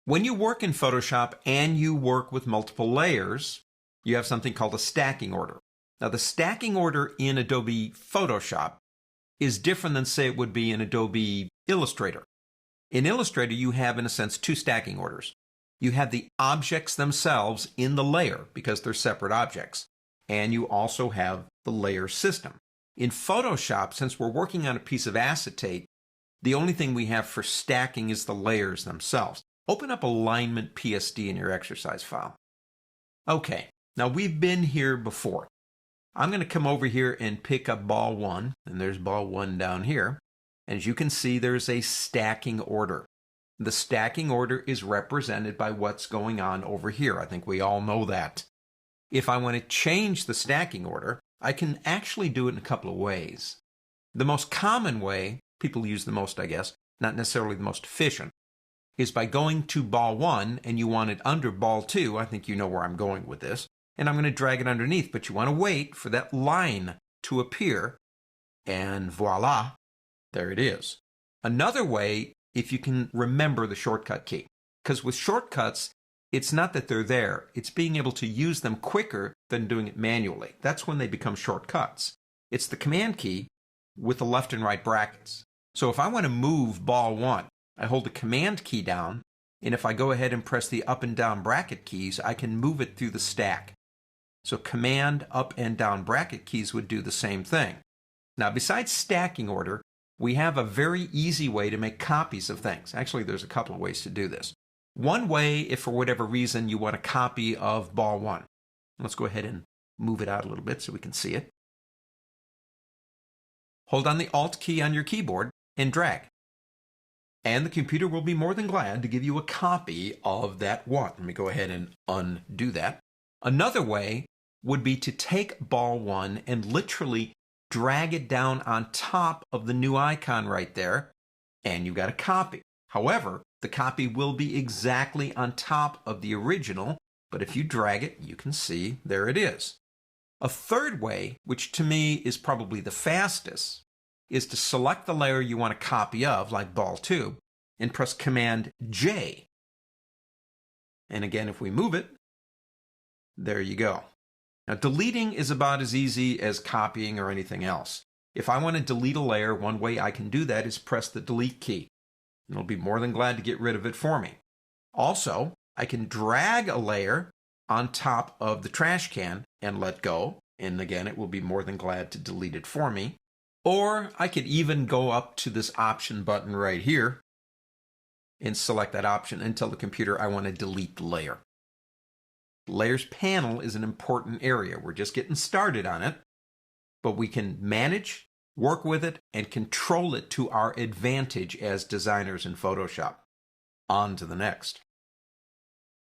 When you work in Photoshop and you work with multiple layers, you have something called a stacking order. Now, the stacking order in Adobe Photoshop is different than, say, it would be in Adobe Illustrator. In Illustrator, you have, in a sense, two stacking orders. You have the objects themselves in the layer because they're separate objects, and you also have the layer system. In Photoshop, since we're working on a piece of acetate, the only thing we have for stacking is the layers themselves. Open up Alignment PSD in your exercise file. Okay, now we've been here before. I'm going to come over here and pick up ball 1, and there's ball 1 down here. As you can see, there's a stacking order. The stacking order is represented by what's going on over here. I think we all know that. If I want to change the stacking order, I can actually do it in a couple of ways. The most common way, people use the most, I guess, not necessarily the most efficient, is by going to ball 1 and you want it under ball 2. I think you know where I'm going with this. And I'm going to drag it underneath, but you want to wait for that line to appear. And voila, there it is. Another way, if you can remember the shortcut key. Because with shortcuts, it's not that they're there. It's being able to use them quicker than doing it manually. That's when they become shortcuts. It's the Command key with the left and right brackets. So if I want to move ball 1, I hold the Command key down, and if I go ahead and press the up and down bracket keys, I can move it through the stack. So Command, up and down bracket keys would do the same thing. Now, besides stacking order, we have a very easy way to make copies of things. Actually, there's a couple of ways to do this. One way, if for whatever reason you want a copy of ball 1. Let's go ahead and move it out a little bit so we can see it. Hold down the Alt key on your keyboard and drag. And the computer will be more than glad to give you a copy of that 1. Let me go ahead and undo that. Another way would be to take ball 1 and literally drag it down on top of the new icon right there, and you've got a copy. However, the copy will be exactly on top of the original, but if you drag it, you can see there it is. A third way, which to me is probably the fastest, is to select the layer you want a copy of, like ball 2, and press Command J. And again, if we move it, there you go. Now, deleting is about as easy as copying or anything else. If I want to delete a layer, one way I can do that is press the Delete key. It'll be more than glad to get rid of it for me. Also, I can drag a layer on top of the trash can and let go, and again, it will be more than glad to delete it for me. Or I could even go up to this option button right here and select that option and tell the computer I want to delete the layer. The Layers panel is an important area. We're just getting started on it, but we can manage, work with it, and control it to our advantage as designers in Photoshop. On to the next.